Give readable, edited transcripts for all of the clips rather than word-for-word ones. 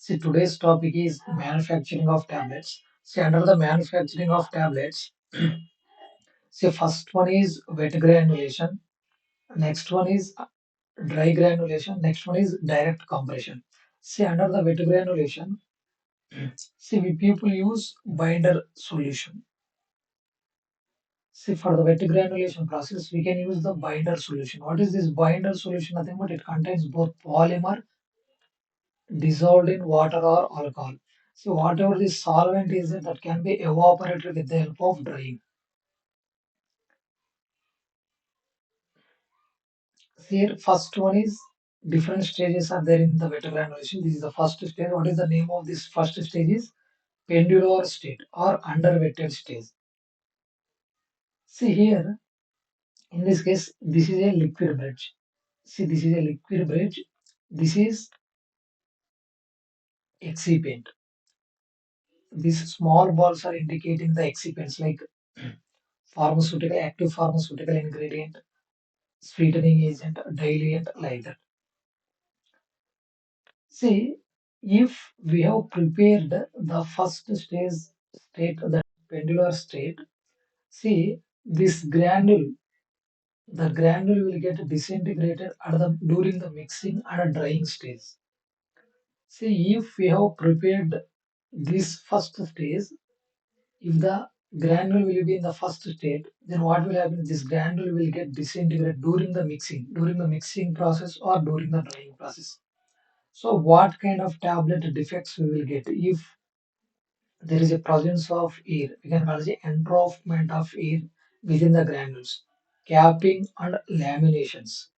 See, today's topic is manufacturing of tablets. See, under the manufacturing of tablets, see, first one is wet granulation, next one is dry granulation, next one is direct compression. See, under the wet granulation, see, we people use binder solution. See, for the wet granulation process, we can use the binder solution. What is this binder solution? Nothing but it contains both polymer dissolved in water or alcohol. So whatever the solvent is that can be evaporated with the help of drying. Here, first one is different stages are there in the wet granulation. This is the first stage. What is the name of this first stage? Is pendular state or underwetted stage. See here, in this case, this is a liquid bridge. See, this is a liquid bridge. This is excipient. These small balls are indicating the excipients like pharmaceutical, active pharmaceutical ingredient, sweetening agent, diluent, like that. See, if we have prepared the first state, the pendular state, see this granule, the granule will get disintegrated at the during the mixing and drying stage. See, if we have prepared this first stage, if the granule will be in the first state, then what will happen? This granule will get disintegrated during the mixing process or during the drying process. So what kind of tablet defects we will get if there is a presence of air? We can call it the entroughtment of air within the granules. Capping and laminations.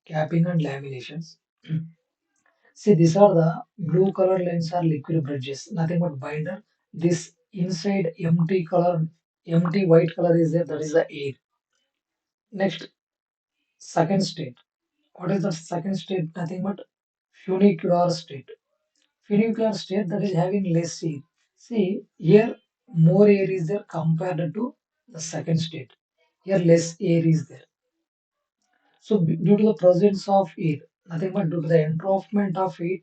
Capping and laminations. See, these are the blue color lines are liquid bridges, nothing but binder. This inside empty white color is there, that is the air. Next, second state. What is the second state? Nothing but funicular state. Funicular state that is having less air. See, here more air is there compared to the second state. Here less air is there. So due to the presence of air, nothing but due to the entroughtment of air,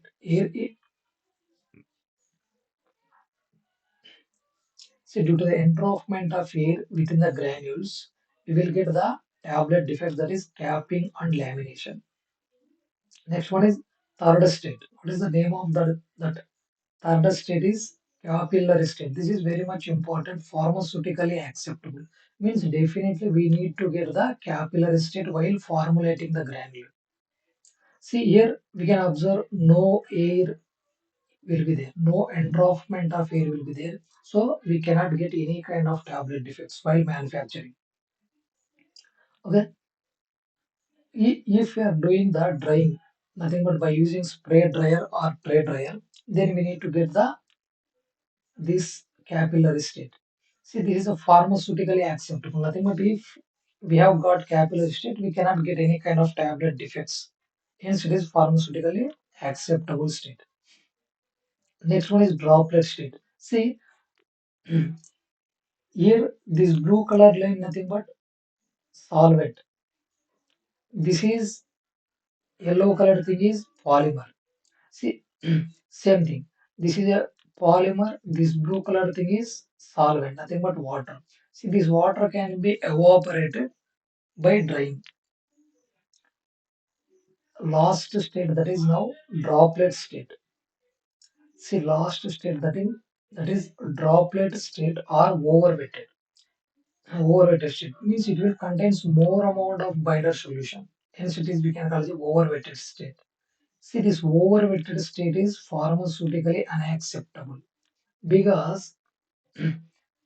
see due to the entroughtment of air within the granules, we will get the tablet defect, that is capping and lamination. Next one is third state. What is the name of that third state is capillary state. This is very much important, pharmaceutically acceptable. Means definitely we need to get the capillary state while formulating the granule. See here we can observe no air will be there, no entroughtment of air will be there. So we cannot get any kind of tablet defects while manufacturing. Okay, if we are doing the drying, nothing but by using spray dryer or tray dryer, then we need to get the this capillary state. See, this is a pharmaceutically acceptable. Nothing but if we have got capillary state, we cannot get any kind of tablet defects. Hence, it is pharmaceutically acceptable state. Next one is droplet state. See, here this blue color line, nothing but solvent. This is yellow colored thing is polymer. See, same thing. This is a polymer. This blue colored thing is solvent, nothing but water. See, this water can be evaporated by drying. Last state, that is now droplet state. See, last state, that is droplet state or overweighted. Overweighted state means it will contains more amount of binder solution. Hence, it is we can call it overweighted state. See, this overweighted state is pharmaceutically unacceptable because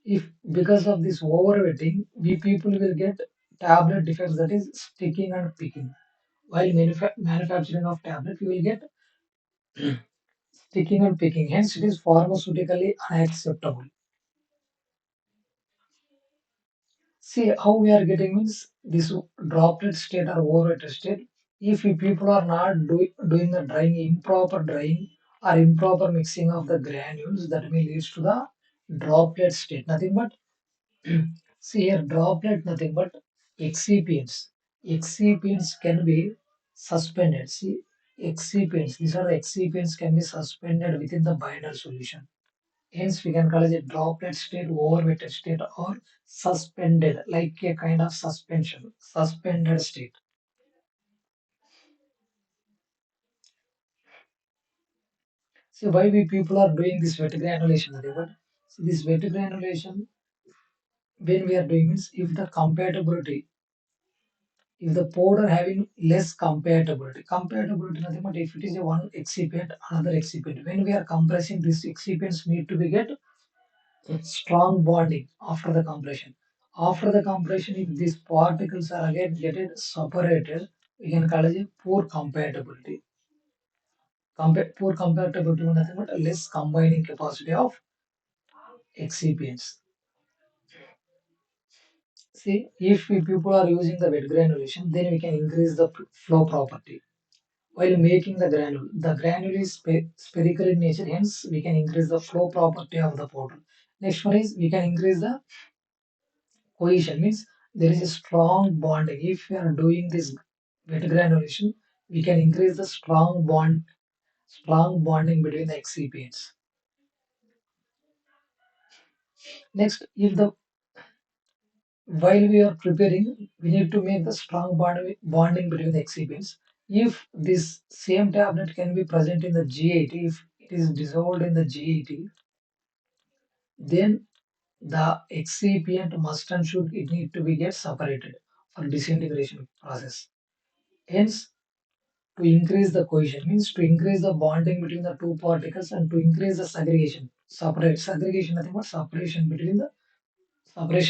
if because of this overweighting, we people will get tablet defects, that is sticking and picking. While manufacturing of tablet, we will get sticking and picking. Hence, it is pharmaceutically unacceptable. See how we are getting means this droplet state or overweighted state. If we people are not doing the drying, improper drying or improper mixing of the granules, that may leads to the droplet state. Nothing but see here droplet, nothing but excipients. Excipients can be suspended. See, excipients. These are the excipients can be suspended within the binder solution. Hence, we can call it a droplet state, overweighted state, or suspended, like a kind of suspension, suspended state. So why we people are doing this wet granulation? But so this wet granulation, when we are doing this, if the compatibility, if the powder having less compatibility nothing but if it is a one excipient, another excipient. When we are compressing, these excipients need to be get strong bonding after the compression. After the compression, if these particles are again getting separated, we can call it a poor compatibility. Poor compatibility means nothing but a less combining capacity of excipients. See, if we people are using the wet granulation, then we can increase the flow property. While making the granule, the granule is spherical in nature, hence we can increase the flow property of the powder. Next one is we can increase the cohesion, means there is a strong bonding. If we are doing this wet granulation, we can increase the strong bonding between the excipients. Next, if the while we are preparing, we need to make the strong bonding between the excipients. If this same tablet can be present in the G80, if it is dissolved in the G80, then the excipient must and should it need to be get separated for disintegration process. Hence, to increase the cohesion means to increase the bonding between the two particles and to increase the segregation nothing but separation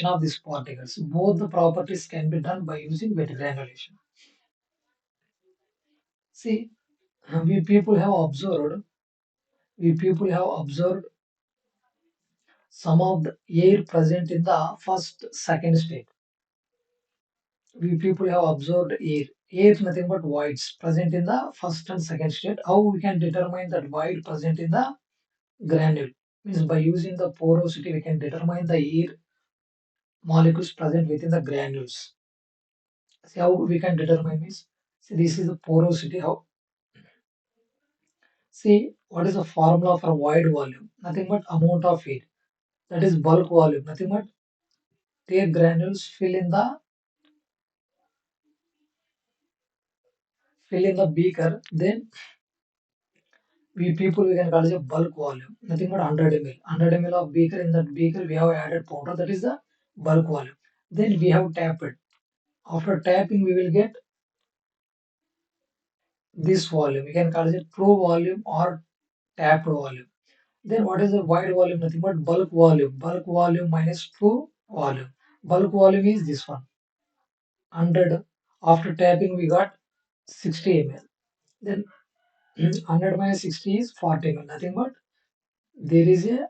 of these particles. Both the properties can be done by using wet granulation. See, we people have observed some of the air present in the first second state. We people have observed air. Air is nothing but voids present in the first and second state. How we can determine that void present in the granule? Means by using the porosity, we can determine the air molecules present within the granules. See how we can determine this? See, this is the porosity. How? See, what is the formula for void volume? Nothing but amount of air. That is bulk volume. Nothing but take granules, fill in the beaker, then we can call it a bulk volume, nothing but 100 ml. 100 ml of beaker, in that beaker we have added powder, that is the bulk volume. Then we have tapped. After tapping, we will get this volume. We can call it true volume or tapped volume. Then what is the wide volume? Nothing but bulk volume. Bulk volume minus true volume. Bulk volume is this one, 100. After tapping, we got 60 ml. Then 100 minus 60 is 40 ml. Nothing but there is a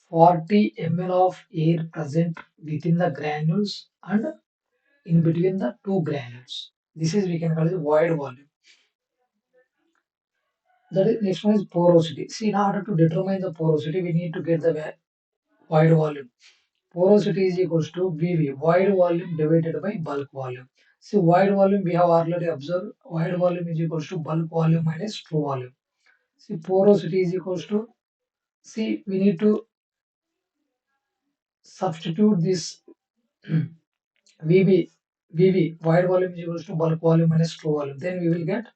40 ml of air present within the granules and in between the two granules. This is we can call it void volume. That is, next one is porosity. See, in order to determine the porosity, we need to get the void volume. Porosity is equals to VV, void volume divided by bulk volume. See, void volume we have already observed. Void volume is equals to bulk volume minus true volume. See, porosity is equals to, see, we need to substitute this VB, void volume is equals to bulk volume minus true volume. Then we will get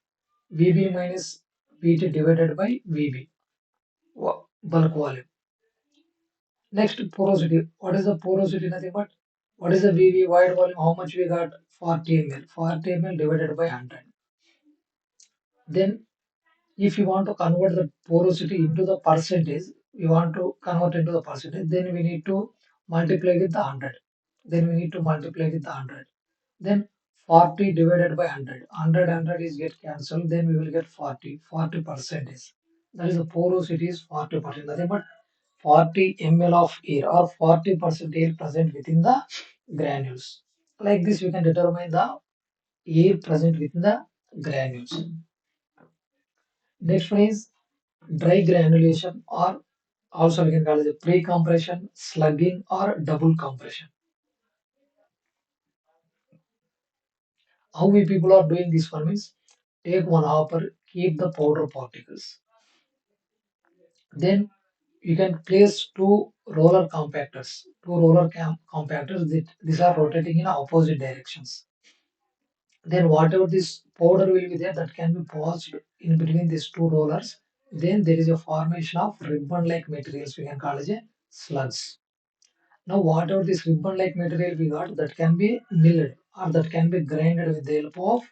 VB minus VT divided by VB, bulk volume. Next, porosity. What is the porosity? Nothing but what is the VB void volume? How much we got? 40 ml. 40 ml divided by 100. Then, if you want to convert the porosity into the percentage, we want to convert into the percentage, then we need to multiply with the 100. Then we need to multiply with the 100. Then 40 divided by 100. 100 is get cancelled. Then we will get 40 percentage. That is the porosity is 40%. Nothing but 40 ml of air or 40% air present within the granules. Like this, we can determine the air present within the granules. Next one is dry granulation, or also we can call it pre-compression, slugging, or double compression. How we people are doing this one means take one hopper, keep the powder particles. Then you can place two roller compactors. Compactors, these are rotating in opposite directions. Then whatever this powder will be there, that can be passed in between these two rollers. Then there is a formation of ribbon-like materials we can call as a slugs. Now whatever this ribbon-like material we got, that can be milled or that can be grinded with the help of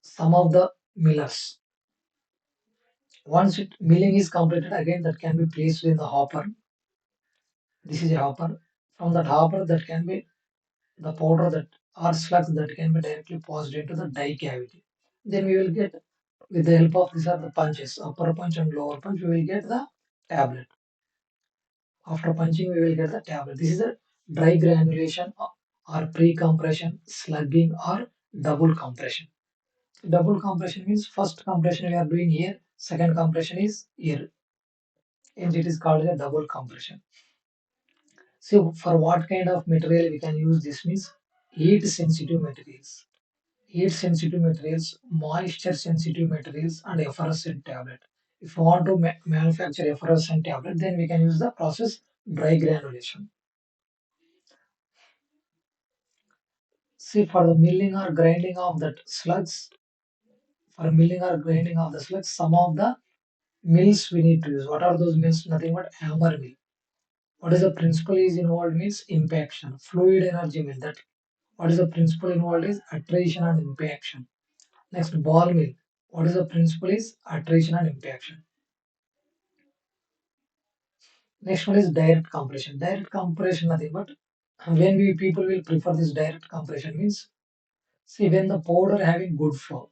some of the millers. Once milling is completed, again that can be placed in the hopper. This is a hopper. From that hopper, that can be the powder that or slugs that can be directly passed into the die cavity. Then we will get, with the help of these are the punches, upper punch and lower punch, we will get the tablet. After punching, we will get the tablet. This is a dry granulation or pre-compression, slugging or double compression. Double compression means first compression we are doing here, second compression is here, and it is called a double compression. So for what kind of material we can use this means heat sensitive materials. Heat sensitive materials, moisture sensitive materials, and effervescent tablet. If you want to manufacture effervescent tablet, then we can use the process dry granulation. See, for the milling or grinding of that slugs, for milling or grinding of the slugs, some of the mills we need to use. What are those mills? Nothing but hammer mill. What is the principle is involved means impaction, fluid energy mill. That what is the principle involved is attrition and impaction. Next, ball mill. What is the principle is attrition and impaction. Next one is direct compression. Direct compression nothing but when we people will prefer this direct compression means see when the powder having good flow,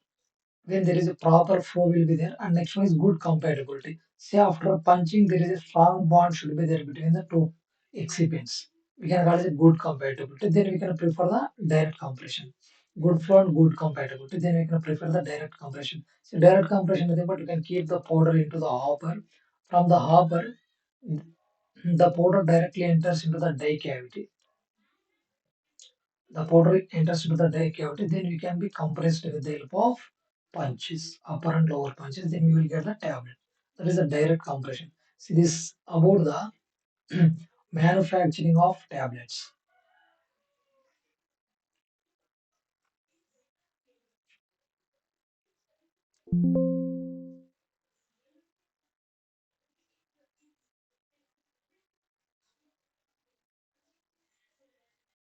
when there is a proper flow will be there, and next one is good compatibility. Say after punching there is a strong bond should be there between the two excipients. We can call it a good compatibility. Then we can prefer the direct compression. Good flow and good compatibility. Then we can prefer the direct compression. So direct compression nothing but you can keep the powder into the hopper. From the hopper, the powder directly enters into the die cavity. The powder enters into the die cavity, then we can be compressed with the help of punches, upper and lower punches, then we will get the tablet. That is a direct compression. See this about the manufacturing of tablets.